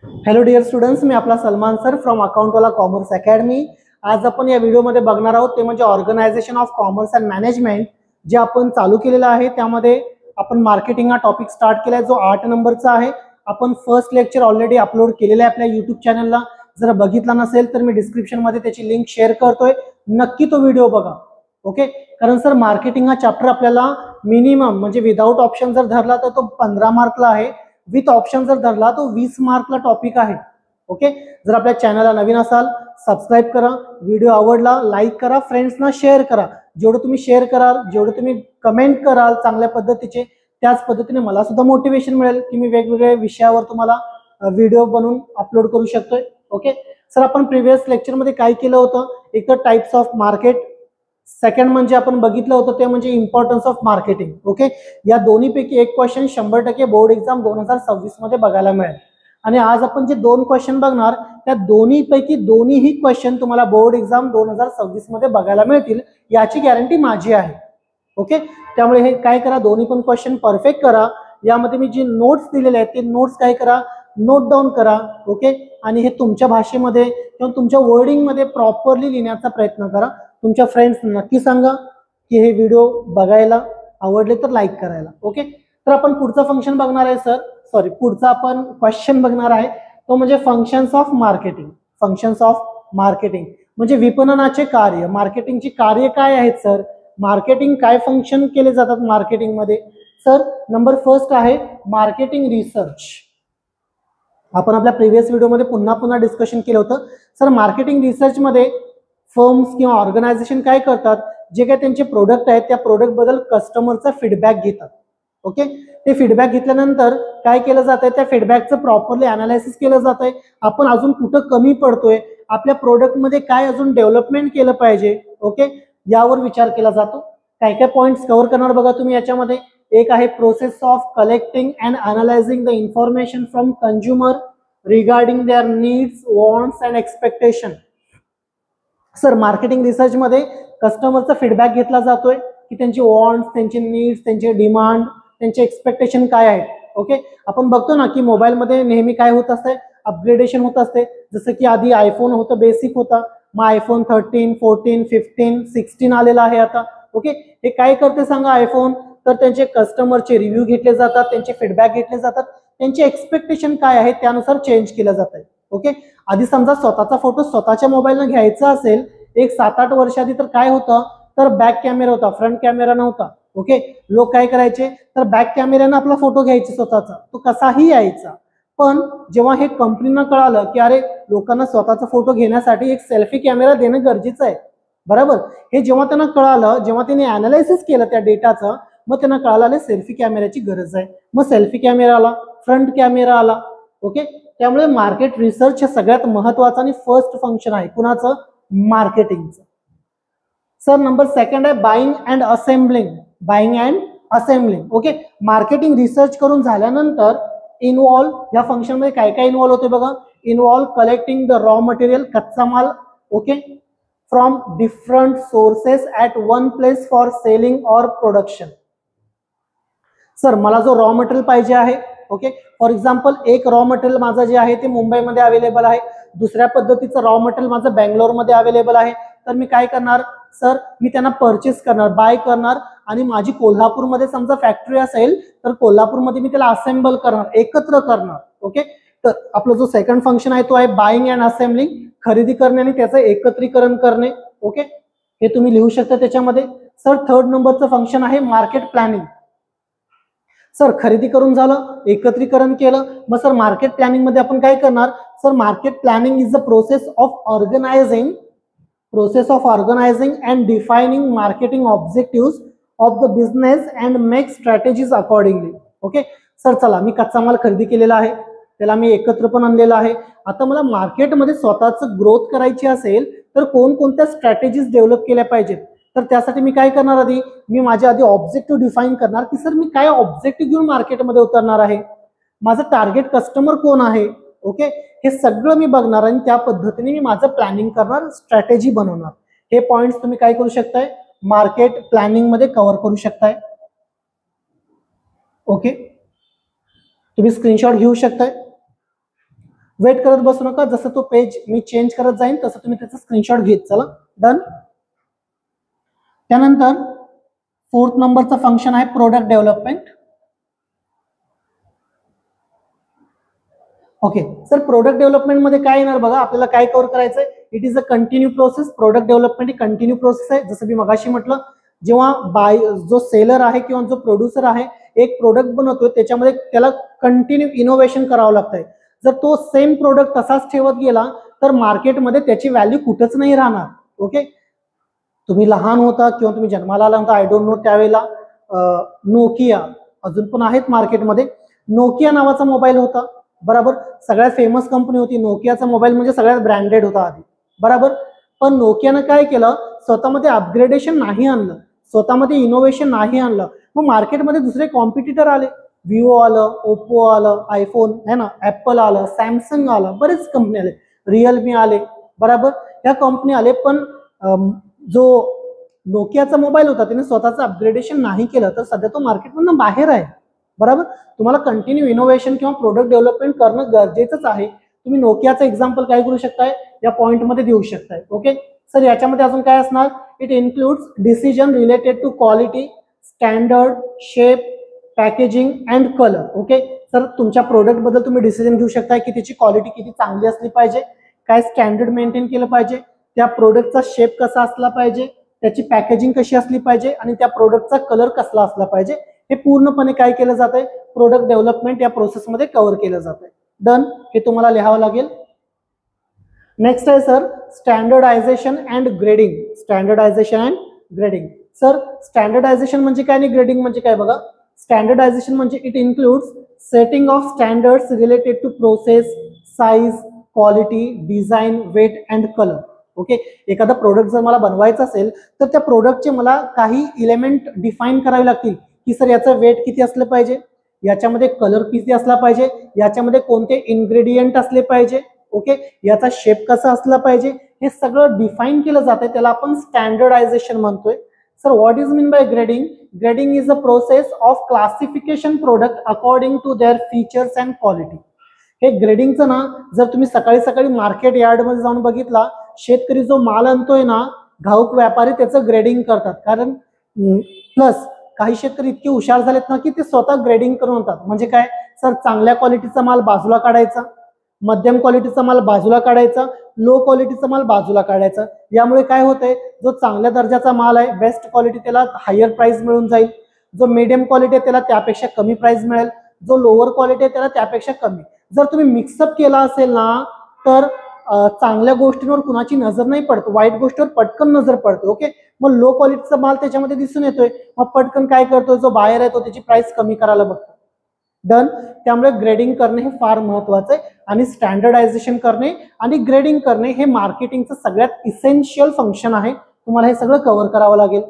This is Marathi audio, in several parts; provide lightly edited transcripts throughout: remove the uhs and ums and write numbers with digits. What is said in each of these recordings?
हॅलो डिअर स्टुडंट्स, मी आपला Salman sir from Accountwala commerce academy. आज आपण या व्हिडिओमध्ये बघणार आहोत ते म्हणजे organization of commerce and management जे आपण चालू केलेलं आहे. त्यामध्ये आपण मार्केटिंग हा टॉपिक स्टार्ट केला आहे जो 8 नंबरचा आहे. आपण फर्स्ट लेक्चर ऑलरेडी अपलोड केलेलं आहे आपल्या यूट्यूब चॅनलला. जर बघितला नसेल तर मी डिस्क्रिप्शनमध्ये त्याची लिंक शेअर करतोय, नक्की तो व्हिडिओ बघा. ओके, कारण सर मार्केटिंग हा चॅप्टर आपल्याला मिनिमम म्हणजे विदाउट ऑप्शन जर धरला तर तो 15 मार्कला आहे, विथ ऑप्शन जर धरला तो 20 मार्कला टॉपिक आहे. ओके, जर आपल्या चॅनलला नवीन असाल सबस्क्राईब करा, व्हिडिओ आवडला लाईक करा, फ्रेंड्सना शेअर करा. जेवढं तुम्ही शेअर कराल, जेवढं तुम्ही कमेंट कराल चांगल्या पद्धतीचे, त्याच पद्धतीने मला सुद्धा मोटिवेशन मिळेल की मी वेगवेगळ्या विषयावर तुम्हाला व्हिडिओ बनवून अपलोड करू शकतोय. ओके सर, आपण प्रिव्हियस लेक्चरमध्ये काय केलं होतं, एक तर टाइप्स ऑफ मार्केट, सेकंड म्हणजे आपण बघितलं होतं ते म्हणजे इम्पॉर्टन्स ऑफ मार्केटिंग. ओके, या दोन्हीपैकी एक क्वेश्चन 100% बोर्ड एक्झाम 2026 मध्ये बघायला मिळेल. आणि आज आपण जे 2 क्वेश्चन बघणार त्या दोन्हीपैकी दोन्हीही क्वेश्चन तुम्हाला बोर्ड एक्झाम 2026 मध्ये बघायला मिळतील, याची गॅरंटी माझी आहे. ओके, त्यामुळे हे काय करा, दोन्ही पण क्वेश्चन परफेक्ट करा. यामध्ये मी जे नोट्स दिलेले आहेत ते नोट्स काय करा, नोट डाऊन करा. ओके, आणि हे तुमच्या भाषेमध्ये किंवा तुमच्या वर्डिंगमध्ये प्रॉपरली लिहिण्याचा प्रयत्न करा. तुमच्या फ्रेंड्स नक्की सांगा की हे व्हिडिओ बघायला आवडले तर लाईक करायला. ओके, तर आपण पुढचा फंक्शन बघणार आहे पुढचा आपण क्वेश्चन बघणार आहे तो म्हणजे functions of marketing. Functions of marketing म्हणजे विपणनाचे कार्य, मार्केटिंगची कार्य काय आहेत सर, मार्केटिंग काय फंक्शन केले जातात मार्केटिंग मध्ये. सर नंबर फर्स्ट आहे मार्केटिंग रिसर्च. आपण आपल्या प्रिव्हियस व्हिडिओमध्ये पुन्हा डिस्कशन केलं होतं. सर मार्केटिंग रिसर्च मध्ये फर्म्स किंवा ऑर्गनायझेशन काय करतात, जे काही त्यांचे प्रोडक्ट आहेत त्या प्रोडक्ट बद्दल कस्टमरचा फीडबॅक घेतात. ओके, ते फीडबॅक घेतल्यानंतर काय केलं जातंय, त्या फीडबॅकचं प्रॉपरली अनालायसिस केलं जातंय. आपण अजून कुठं कमी पडतोय, आपल्या प्रोडक्टमध्ये काय अजून डेव्हलपमेंट केलं पाहिजे, ओके, यावर विचार केला जातो. काय काय पॉईंट्स कव्हर करणार बघा तुम्ही याच्यामध्ये. एक आहे process of collecting and analysing the information from consumer regarding their needs, wants and expectation. Sir marketing research मध्ये कस्टमरचा फीडबॅक घेतला जातोय की त्यांची वॉन्ट्स, त्यांचे नीड्स, त्यांचे डिमांड, त्यांचे एक्सपेक्टेशन काय आहेत. ओके, आपण बघतो ना की मोबाईलमध्ये नेहमी काय होत असते, अपग्रेडेशन होत असते. जसं की आधी आयफोन होतं, बेसिक होता, मग आयफोन 13, 14, 15, 16 आलेला आहे आता. ओके, हे काय करते सांगा आयफोन, तर त्यांचे कस्टमरचे रिव्ह्यू घेतले जातात, त्यांचे फीडबॅक घेतले जातात, त्यांचे एक्सपेक्टेशन काय आहे त्यानुसार चेंज केलं जात आहे. ओके, आधी समजा स्वतःचा फोटो स्वतःच्या मोबाईलनं घ्यायचा असेल एक 7-8 वर्ष आधी, तर काय होतं, तर बॅक कॅमेरा होता, फ्रंट कॅमेरा नव्हता. ओके, लोक काय करायचे, तर बॅक कॅमेऱ्यानं आपला फोटो घ्यायचे स्वतःचा, तो कसाही यायचा. पण जेव्हा हे कंपनीनं कळालं की अरे लोकांना स्वतःचा फोटो घेण्यासाठी एक सेल्फी कॅमेरा देणं गरजेचं आहे, बरोबर, हे जेव्हा त्यांना कळालं, जेव्हा त्यांनी अनालायसिस केलं त्या डेटाचं, मग त्यांना कळालं सेल्फी कॅमेऱ्याची गरज आहे. मग सेल्फी कॅमेरा आला, फ्रंट कॅमेरा आला. ओके, त्यामुळे मार्केट रिसर्च हे सगळ्यात महत्वाचं आणि फर्स्ट फंक्शन आहे कुणाचं, मार्केटिंगचं. सर नंबर सेकंड आहे buying and assembling. Buying and assembling. Okay, marketing research करून झाल्यानंतर इन्व्हॉल्व, या फंक्शन मध्ये काय काय इन्व्हॉल्व होते बघा, involve collecting the raw material, कच्चा माल, okay, from different sources at one place for selling or production. Sir मला जो रॉ मटेरियल पाहिजे आहे, ओके, फॉर एक्झाम्पल एक रॉ मटेरियल माझं जे आहे ते मुंबईमध्ये अवेलेबल आहे, दुसऱ्या पद्धतीचं रॉ मटेरियल माझं बँगलोरमध्ये अवेलेबल आहे, तर मी काय करणार सर, मी त्यांना परचेस करणार, बाय करणार, आणि माझी कोल्हापूरमध्ये समजा फॅक्टरी असेल तर कोल्हापूरमध्ये मी त्याला असेंबल करणार, एकत्र करणार. ओके, तर आपला जो सेकंड फंक्शन आहे तो आहे बाईंग अँड असेंबलिंग, खरेदी करणे आणि त्याचं एकत्रीकरण करणे. ओके, हे तुम्ही लिहू शकता त्याच्यामध्ये. सर थर्ड नंबरचं फंक्शन आहे मार्केट प्लॅनिंग. सर खरेदी करून झालं, एकत्रीकरण केलं, मग सर मार्केट प्लॅनिंग मध्ये आपण काय करणार, sir market planning is the process of organising and defining marketing objectives of the business and make strategies accordingly. Okay, sir चला मी कच्चा माल खरेदी केलेला आहे, त्याला मी एकत्र पण आणलेला आहे. आता मला मार्केटमध्ये स्वतःचं ग्रोथ करायची असेल तर कोणकोणत्या स्ट्रॅटेजीज डेव्हलप केल्या पाहिजेत, तर त्यासाठी मी काय करणार, आधी मी माझ्या आधी ऑब्जेक्टिव्ह डिफाईन करणार की सर मी काय ऑब्जेक्टिव्ह घेऊन मार्केटमध्ये उतरणार आहे, माझं टार्गेट कस्टमर कोण आहे. ओके, हे सगळं मी बघणार आणि त्या पद्धतीने मी माझं प्लॅनिंग करणार, स्ट्रॅटेजी बनवणार. हे पॉइंट्स तुम्ही काय करू शकताय, मार्केट प्लॅनिंग मध्ये कव्हर करू शकताय. ओके, तुम्ही स्क्रीनशॉट घेऊ शकताय. वेट करत बसू नका, जसं तो पेज मी चेंज करत जाईन तसं तुम्ही त्याचा स्क्रीनशॉट घेत चला. डन. त्यानंतर 4th नंबरचा फंक्शन आहे product development. Okay sir, product development मध्ये काय येणार बघा, आपल्याला काय कव्हर करायचंय. It is a continue process. Product development he continue process आहे. जसं मी मगाशी म्हटलं, जेव्हा जो सेलर आहे किंवा जो प्रोड्युसर आहे एक प्रोडक्ट बनवतोय त्याच्यामध्ये त्याला कंटिन्यू इनोव्हेशन करावं लागतंय. जर तो सेम प्रोडक्ट तसाच ठेवत गेला तर मार्केटमध्ये त्याची व्हॅल्यू कुठंच नाही राहणार. ओके, तुम्ही लहान होता किंवा तुम्ही जन्माला आला होता, आय डोंट नो, त्यावेळेला नोकिया, अजून पण आहेत मार्केटमध्ये, नोकिया नावाचा मोबाईल होता. बरोबर, सगळ्यात फेमस कंपनी होती. नोकियाचा मोबाईल म्हणजे सगळ्यात ब्रँडेड होता आधी. बरोबर, पण नोकियानं काय केलं, स्वतःमध्ये अपग्रेडेशन नाही आणलं, स्वतःमध्ये इनोव्हेशन नाही आणलं. मग मार्केटमध्ये दुसरे कॉम्पिटिटर आले. विवो आलं, ओप्पो आलं, आयफोन है ना, ऍपल आलं, सॅमसंग आलं, बरेच कंपनी आले, रिअलमी आले. बरोबर, या कंपनी आले, पण जो नोकियाचा मोबाईल होता त्याने स्वतःचं अपग्रेडेशन नाही केलं, तर सध्या तो मार्केटमधून बाहेर आहे. बरोबर, तुम्हाला कंटिन्यू इनोव्हेशन किंवा प्रोडक्ट डेव्हलपमेंट करणं गरजेचंच आहे. तुम्ही नोकियाचं एक्झाम्पल काय करू शकताय, या पॉइंटमध्ये देऊ शकताय. ओके सर, याच्यामध्ये अजून काय असणार, it includes decision related to quality, standard, shape, packaging and colour. Okay sir, तुमच्या प्रोडक्ट बद्दल तुम्ही डिसिजन घेऊ शकताय की त्याची क्वालिटी किती चांगली असली पाहिजे, काय स्टँडर्ड मेंटेन केलं पाहिजे, त्या प्रोडक्टचा शेप कसा असला पाहिजे, त्याची पॅकेजिंग कशी असली पाहिजे आणि त्या प्रोडक्टचा कलर कसला असला पाहिजे. हे पूर्णपणे काय केलं जातंय, प्रोडक्ट डेव्हलपमेंट या प्रोसेसमध्ये कव्हर केलं जातंय. डन, हे तुम्हाला लिहावं लागेल. नेक्स्ट आहे sir standardisation and grading. Standardisation and grading. Sir standardisation म्हणजे काय आणि ग्रेडिंग म्हणजे काय बघा. स्टँडर्डायझेशन म्हणजे it includes setting of standards related to process, size, quality, design, weight and colour. Okay, एखादा प्रोडक्ट जर मला बनवायचा असेल तर त्या प्रोडक्टचे मला काही इलेमेंट डिफाईन करावे लागतील की सर याचं वेट किती असलं पाहिजे, याच्यामध्ये कलर किती असला पाहिजे, याच्यामध्ये कोणते इन्ग्रेडियंट असले पाहिजे, ओके, याचा शेप कसा असला पाहिजे, हे सगळं डिफाईन केलं जातं. त्याला आपण स्टँडर्डायझेशन म्हणतोय. Sir what is mean by grading. Grading is a process of classification product according to their features and quality. हे ग्रेडिंगचं ना, जर तुम्ही सकाळी सकाळी मार्केट यार्डमध्ये जाऊन बघितला, शेतकरी जो माल आणतोय ना, घाऊक व्यापारी त्याचं ग्रेडिंग करतात. कारण प्लस काही शेतकरी इतके हुशार झालेत ना की ते स्वतः ग्रेडिंग करून आणतात. म्हणजे काय सर, चांगल्या क्वालिटीचा माल बाजूला काढायचा, मध्यम क्वालिटीचा माल बाजूला काढायचा, लो क्वालिटीचा माल बाजूला काढायचा. यामुळे काय होतंय, जो चांगल्या दर्जाचा माल आहे, बेस्ट क्वालिटी, त्याला हायर प्राइस मिळून जाईल. जो मीडियम क्वालिटी आहे त्याला त्यापेक्षा कमी प्राइस मिळेल. जो लोअर क्वालिटी आहे त्याला त्यापेक्षा कमी. जर तुम्ही मिक्सअप केला असेल ना तर चांगल्या गोष्टींवर कुणाची नजर नाही पडत, वाईट गोष्टीवर पटकन नजर पडते. ओके, मग लो क्वालिटीचा माल त्याच्यामध्ये दिसून येतोय, मग पटकन काय करतोय, जो बाहेर आहे तो त्याची प्राइस कमी करायला बघतो. डन. त्यामुळे ग्रेडिंग करणे हे फार महत्वाचं आहे आणि स्टँडर्डायझेशन करणे आणि ग्रेडिंग करणे हे मार्केटिंगचं सगळ्यात इसेन्शियल फंक्शन आहे. तुम्हाला हे सगळं कव्हर करावं लागेल.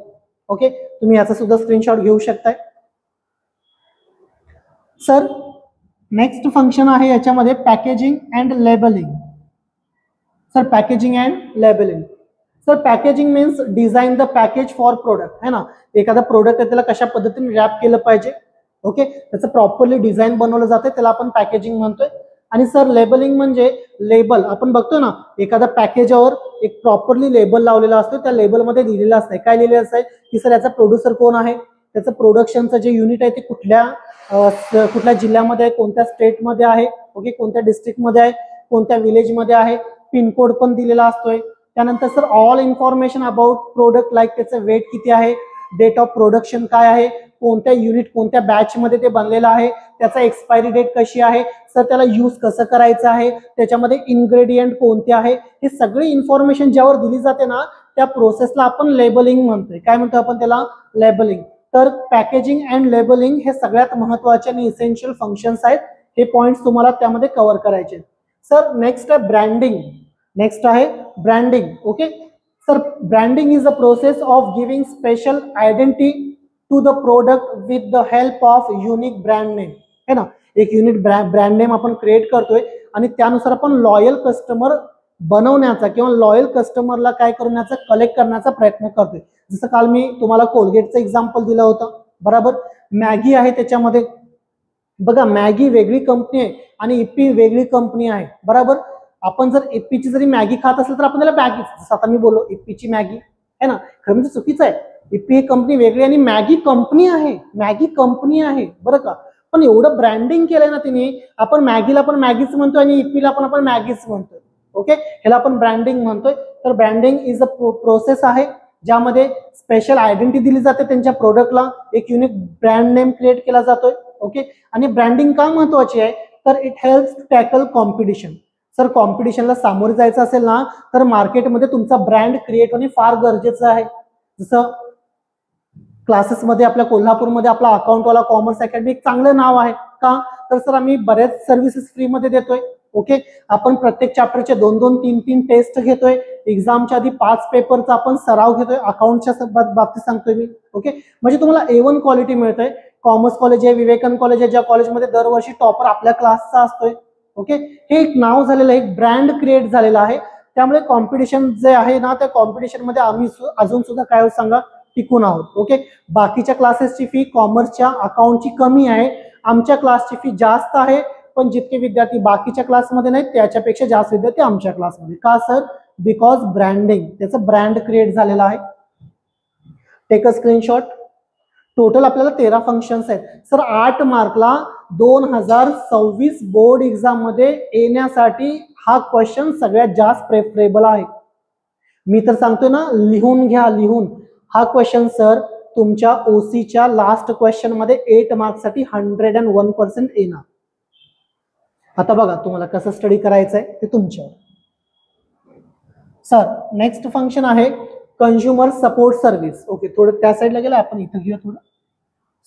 ओके, तुम्ही याचा सुद्धा स्क्रीनशॉट घेऊ शकताय. सर नेक्स्ट फंक्शन आहे याच्यामध्ये packaging and labelling. Sir packaging and labelling. Sir packaging means design the package for product, है ना. एखादा प्रोडक्ट आहे त्याला कशा पद्धतीने रॅप केलं पाहिजे, ओके, त्याचं प्रॉपरली डिझाईन बनवलं जाते, त्याला आपण पॅकेजिंग म्हणतोय. आणि सर लेबलिंग म्हणजे लेबल. आपण बघतो ना एखाद्या पॅकेजवर एक प्रॉपरली लेबल लावलेला असतो, त्या लेबलमध्ये लिहिलेलं असतं. काय लिहिलेलं असतं की सर याचा प्रोड्युसर कोण आहे, त्याचं प्रोडक्शनचं जे युनिट आहे ते कुठल्या जिल्ह्यामध्ये आहे, कोणत्या स्टेटमध्ये आहे, ओके, कोणत्या डिस्ट्रिक्टमध्ये आहे, कोणत्या विलेजमध्ये आहे, पिनकोड पण दिलेला असतोय. त्यानंतर sir all information about product, like त्याचं वेट किती आहे, डेट ऑफ प्रोडक्शन काय आहे, कोणत्या युनिट कोणत्या बॅच मध्ये ते बनलेलं आहे, त्याचा एक्सपायरी डेट कशी आहे, सर त्याला यूज कसं करायचं आहे, त्याच्यामध्ये इन्ग्रेडियंट कोणते आहे, हे सगळी इन्फॉर्मेशन ज्यावर दिली जाते ना त्या प्रोसेसला आपण लेबलिंग म्हणतोय. काय म्हणतो आपण त्याला, लेबलिंग. तर पॅकेजिंग अँड लेबलिंग हे सगळ्यात महत्वाचे आणि इसेन्शियल फंक्शन्स आहेत. हे पॉइंट्स तुम्हाला त्यामध्ये कव्हर करायचे. सर नेक्स्ट आहे ब्रँडिंग. नेक्स्ट आहे branding. Okay sir, branding is a process of giving special identity to the product with the help of unique brand name, है ना. एक युनिक ब्रँड नेम आपण क्रिएट करतोय आणि त्यानुसार आपण लॉयल कस्टमर बनवण्याचा किंवा लॉयल कस्टमरला काय करण्याचा, कलेक्ट करण्याचा प्रयत्न करतोय. जसं काल मी तुम्हाला कोलगेटचं एक्झाम्पल दिलं होतं, बरोबर. मॅगी आहे त्याच्यामध्ये, बघा मॅगी वेगळी कंपनी आहे आणि इप्पी वेगळी कंपनी आहे, बरोबर. आपण जर इप्पीची जरी मॅगी खात असेल तर आपल्याला मॅगी, जसं आता मी बोललो इप्पीची मॅगी आहे ना, खरं म्हणजे चुकीचं आहे. इप्पी ही कंपनी वेगळी आणि मॅगी कंपनी आहे, मॅगी कंपनी आहे बरं का. पण एवढं ब्रँडिंग केलंय ना तिने, आपण मॅगीला पण मॅगीच म्हणतोय आणि इप्पीला पण आपण मॅगीच म्हणतोय. ओके, ह्याला आपण ब्रँडिंग म्हणतोय. तर ब्रँडिंग इज अ प्रोसेस आहे ज्यामध्ये स्पेशल आयडेंटिटी दिली जाते त्यांच्या प्रोडक्टला, एक युनिक ब्रँड नेम क्रिएट केला जातोय. ओके, आणि ब्रँडिंग का महत्वाची आहे, तर it helps tackle competition. Sir कॉम्पिटिशनला सामोरे जायचं असेल ना, तर मार्केटमध्ये तुमचा ब्रँड क्रिएट होणे फार गरजेचं आहे. जसं क्लासेसमध्ये आपल्या कोल्हापूरमध्ये आपला अकाउंटवाला कॉमर्स अकॅडमी एक चांगलं नाव आहे का, तर सर आम्ही बरेच सर्व्हिसेस फ्रीमध्ये देतोय. ओके, आपण प्रत्येक चॅप्टरचे 2-2, 3-3 टेस्ट घेतोय. एक्झामच्या आधी 5 पेपरचा आपण सराव घेतोय, अकाउंटच्या बाबतीत सांगतोय मी. ओके, म्हणजे तुम्हाला A1 क्वालिटी मिळतंय. कॉमर्स कॉलेज आहे, विवेकानंद कॉलेज आहे, ज्या कॉलेजमध्ये दरवर्षी टॉपर आपल्या क्लासचा असतोय. ओके, हे एक नाव झालेलं आहे, एक ब्रँड क्रिएट झालेला आहे. त्यामुळे कॉम्पिटिशन जे आहे ना, त्या कॉम्पिटिशनमध्ये आम्ही अजून सुद्धा काय सांगा टिकून आहोत. ओके, बाकीच्या क्लासेसची फी कॉमर्सच्या अकाउंटची कमी आहे, आमच्या क्लासची फी जास्त आहे. पण जितके विद्यार्थी बाकीच्या क्लासमध्ये नाहीत त्याच्यापेक्षा जास्त विद्यार्थी आमच्या क्लासमध्ये. का सर, बिकॉज ब्रँडिंग, त्याचं ब्रँड क्रिएट झालेलं आहे. Take a screenshot. टोटल आपल्याला 13 फंक्शन्स आहेत. सर 8 मार्कला 2026 बोर्ड एक्झाम मध्ये येण्यासाठी हा क्वेश्चन सगळ्यात जास्त प्रेफरेबल आहे. मी तर सांगतोय ना, लिहून घ्या, लिहून. हा क्वेश्चन सर तुमच्या ओसीच्या लास्ट क्वेश्चन मध्ये 8 मार्क्ससाठी 101% येणार. आता बघा तुम्हाला कसं स्टडी करायचं आहे ते तुमच्यावर. सर नेक्स्ट फंक्शन आहे कंझ्युमर सपोर्ट सर्व्हिस. ओके, थोडं त्या साईडला गेलं, आपण इथं घेऊया थोडं.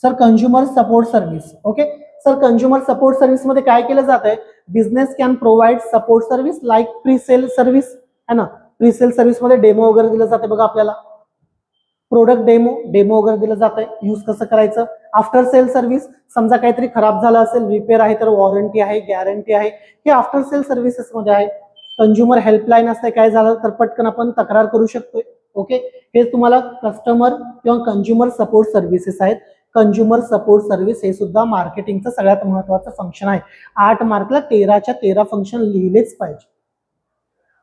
Sir consumer support service. Okay, sir consumer support service मध्ये काय केलं जात आहे, business can provide support service like pre sale service है ना. प्री सेल सर्व्हिस मध्ये डेमो वगैरे दिलं जाते बघा आपल्याला, प्रोडक्ट डेमो वगैरे दिलं जात आहे, यूज कसं करायचं. आफ्टर सेल सर्व्हिस, समजा काहीतरी खराब झालं असेल, रिपेअर आहे तर वॉरंटी आहे, गॅरंटी आहे, हे आफ्टर सेल सर्व्हिसेस मध्ये आहे. कंझ्युमर हेल्पलाईन असते, काय झालं तर पटकन आपण तक्रार करू शकतोय. ओके, हे तुम्हाला कस्टमर किंवा कंझ्युमर सपोर्ट सर्व्हिसेस आहेत. कंझ्युमर सपोर्ट सर्व्हिस हे सुद्धा मार्केटिंगचं सगळ्यात महत्त्वाचं फंक्शन आहे. 8 मार्कला 13च्या 13 फंक्शन लिहिलेच पाहिजे.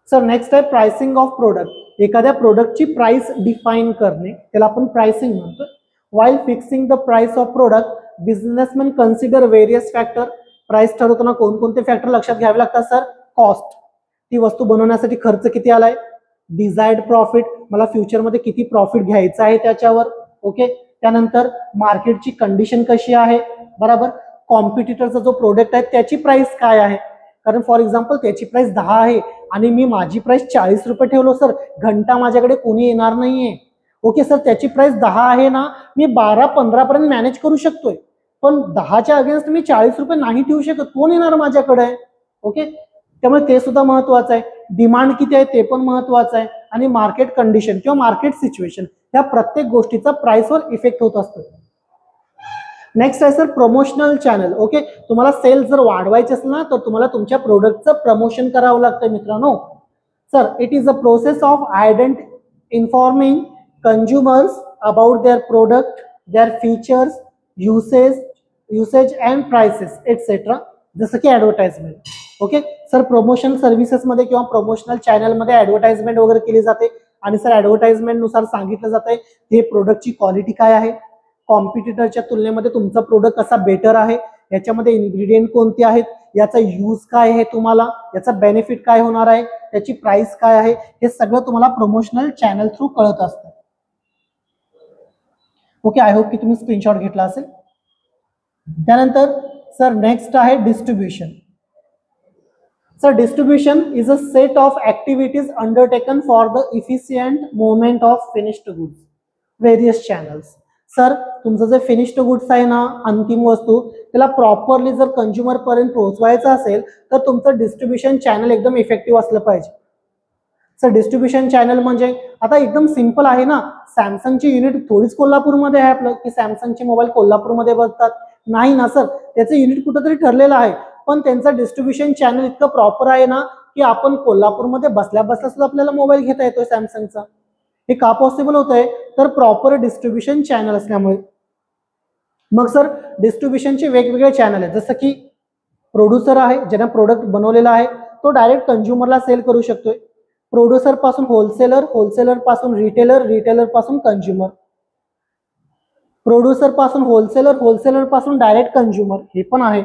सर नेक्स्ट आहे प्राइसिंग ऑफ प्रोडक्ट. एखाद्या प्रोडक्टची प्राइस डिफाइन करणे, त्याला आपण प्राइसिंग म्हणतो. While fixing the price of product businessman consider various factor. Price ठरवताना कोणकोणते फॅक्टर लक्षात घ्यावे लागतात सर. कॉस्ट, ती वस्तू बनवण्यासाठी खर्च किती आलाय. डिझायर्ड प्रॉफिट, मला फ्युचरमध्ये किती प्रॉफिट घ्यायचं आहे त्याच्यावर. ओके, त्यानंतर मार्केटची कंडिशन कशी आहे, बरोबर. कॉम्पिटिटरचा जो प्रोडक्ट आहे त्याची प्राइस काय आहे, कारण फॉर एक्झाम्पल त्याची प्राइस 10 आहे आणि मी माझी प्राइस 40 रुपये ठेवलो सर, घंटा माझ्याकडे कोणी येणार नाहीये. ओके सर, त्याची प्राइस 10 आहे ना, मी 12-15 पर्यंत मॅनेज करू शकतोय, पण 10च्या अगेन्स्ट मी 40 रुपये नाही ठेवू शकत, कोण येणार माझ्याकडे. ओके, त्यामुळे ते सुद्धा महत्वाचं आहे. डिमांड किती आहे ते पण महत्वाचं आहे, आणि मार्केट कंडिशन किंवा मार्केट सिच्युएशन, या प्रत्येक गोष्टीचा प्राइसवर इफेक्ट होत असतो. नेक्स्ट आहे सर प्रमोशनल चॅनल. ओके, तुम्हाला सेल जर वाढवायचे असेल ना, तर तुम्हाला तुमच्या प्रोडक्टचं प्रमोशन करावं लागतं मित्रांनो. Sir it is a process of informing consumers about their product, their features, usage and prices etcetera, जसं की advertisement. Okay sir, promotion services मध्ये किंवा प्रमोशनल चॅनल मध्ये ऍडव्हर्टाइजमेंट वगैरे केली जाते, आणि सर ऍडव्हर्टाइजमेंट नुसार सांगितलं जातंय हे प्रोडक्टची क्वालिटी काय आहे, कॉम्पिटिटरच्या तुलनेमध्ये तुमचा प्रोडक्ट कसा बेटर आहे, याच्यामध्ये इन्ग्रेडियंट कोणते आहेत, याचा यूज काय आहे, तुम्हाला याचा बेनिफिट काय होणार आहे, त्याची प्राइस काय आहे, हे सगळं तुम्हाला प्रमोशनल चॅनल थ्रू कळत असतं. ओके, आय होप की तुम्ही स्क्रीनशॉट घेतला असेल. त्यानंतर सर नेक्स्ट आहे distribution. Sir distribution is a set of activities undertaken for the efficient movement of finished goods various channels. Sir तुमचं जे फिनिश्ड गुड्स आहे ना, अंतिम वस्तू, त्याला प्रॉपरली जर कंझ्युमर पर्यंत पोहोचवायचं असेल तर तुमचं डिस्ट्रीब्युशन चॅनल एकदम इफेक्टिव्ह असलं पाहिजे. सर डिस्ट्रीब्युशन चॅनल म्हणजे आता एकदम सिंपल आहे ना, सॅमसंगची युनिट थोडीच कोल्हापूरमध्ये आहे आपलं, की सॅमसंगचे मोबाईल कोल्हापूरमध्ये बसतात, नाही ना सर, त्याचं युनिट कुठंतरी ठरलेलं आहे, पण त्यांचं डिस्ट्रीब्युशन चॅनल इतकं प्रॉपर आहे ना, की आपण कोल्हापूरमध्ये बसल्या बसल्या सुद्धा आपल्याला मोबाईल घेता येतोय सॅमसंगचा. हे का पॉसिबल होत आहे, तर प्रॉपर डिस्ट्रीब्युशन चॅनल असल्यामुळे. मग सर डिस्ट्रीब्युशनचे वेगवेगळे चॅनल आहेत, जसं की प्रोड्युसर आहे, ज्याने प्रोडक्ट बनवलेला आहे तो डायरेक्ट कंझ्युमरला सेल करू शकतोय. प्रोड्युसर पासून होलसेलर, होलसेलर पासून रिटेलर, रिटेलर पासून कंझ्युमर, प्रोड्युसर पासून होलसेलर, होलसेलर पासून डायरेक्ट कंझ्युमर हे पण आहे.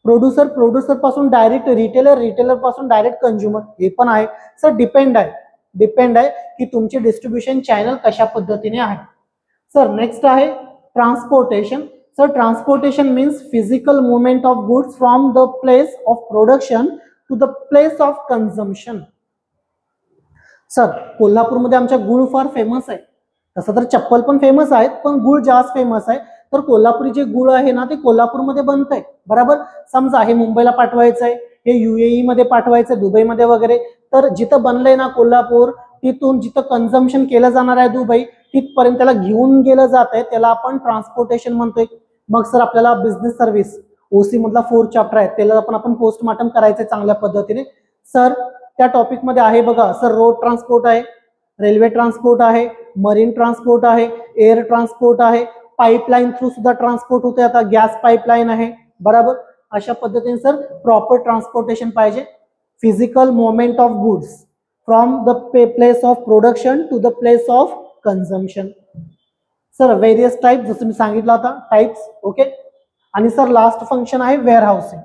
प्रोड्युसर, प्रोड्युसर पासून डायरेक्ट रिटेलर, रिटेलर पासून डायरेक्ट कंझ्युमर हे पण आहे. सर डिपेंड आहे की तुमचे डिस्ट्रीब्युशन चॅनल कशा पद्धतीने आहे. सर नेक्स्ट आहे transportation. Sir transportation means physical movement of goods from the place of production to the place of consumption. Sir कोल्हापूरमध्ये आमच्या गुळ फार फेमस आहे, तसं तर चप्पल पण फेमस आहेत पण गुळ जास्त फेमस आहे. तर कोल्हापुरी जे गुळ आहे ना ते कोल्हापूरमध्ये बनतंय, बरोबर. समजा हे मुंबईला पाठवायचं आहे, हे UAE मध्ये पाठवायचं आहे, दुबईमध्ये वगैरे, तर जिथं बनलंय ना कोल्हापूर, तिथून जिथं कन्झम्पशन केलं जाणार आहे दुबई, तिथपर्यंत त्याला घेऊन गेलं जात आहे, त्याला आपण ट्रान्सपोर्टेशन म्हणतोय. मग सर आपल्याला बिझनेस सर्व्हिस OC मधला 4 चॅप्टर आहे, त्याला आपण पोस्टमार्टम करायचंय चांगल्या पद्धतीने. सर त्या टॉपिक मध्ये आहे बघा सर, रोड ट्रान्सपोर्ट आहे, रेल्वे ट्रान्सपोर्ट आहे, मरीन ट्रान्सपोर्ट आहे, एअर ट्रान्सपोर्ट आहे, पाईपलाईन थ्रू सुद्धा ट्रान्सपोर्ट होते, आता गॅस पाईपलाईन आहे, बरोबर. अशा पद्धतीने सर प्रॉपर ट्रान्सपोर्टेशन पाहिजे. Physical movement of goods from the place of production to the place of consumption. Sir various type, जसं मी सांगितलं होता टाइप्स, ओके. आणि सर लास्ट फंक्शन आहे वेअर हाऊसिंग.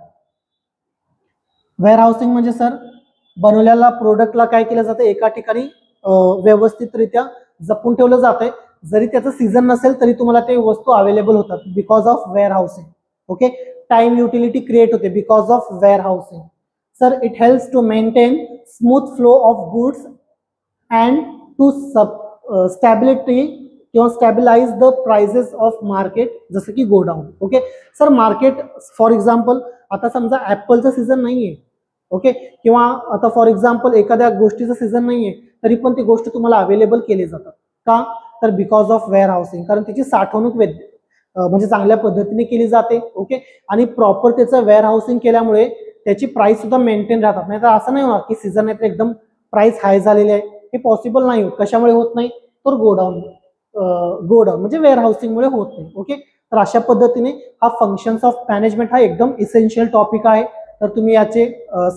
वेअर हाऊसिंग म्हणजे सर बनवलेल्या प्रोडक्टला काय केलं जातं, एका ठिकाणी व्यवस्थितरित्या जपून ठेवलं जातंय, जरी त्याचं सीझन नसेल तरी तुम्हाला ते वस्तू अवेलेबल होतात because of warehousing, okay. Time utility create होते because of warehousing. Sir it helps to maintain smooth flow of goods and to stability किंवा stabilize the prices of market, जसं की godown, okay. Sir market for example आता समजा ऍपलचं सीझन नाहीये, ओके, किंवा आता फॉर एक्झाम्पल एखाद्या गोष्टीचं सीझन नाहीये तरी पण ती गोष्ट तुम्हाला अवेलेबल केली जातात, का तर बिकॉज ऑफ वेअर हाऊसिंग, कारण त्याची साठवणूक म्हणजे चांगल्या पद्धतीने केली जाते, ओके. आणि प्रॉपर त्याचं वेअर हाऊसिंग केल्यामुळे त्याची प्राइस सुद्धा मेंटेन राहतात. नाही तर असं नाही होणार की सीझन आहे तर एकदम प्राइस हाय झालेली आहे, हे पॉसिबल नाही होत. कशामुळे होत नाही, तर गोडाऊन म्हणजे वेअर हाऊसिंगमुळे होत नाही, ओके. तर अशा पद्धतीने हा फंक्शन्स ऑफ मॅनेजमेंट हा एकदम इसेन्शियल टॉपिक आहे, तर तुम्ही याचे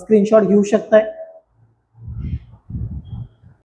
स्क्रीनशॉट घेऊ शकताय.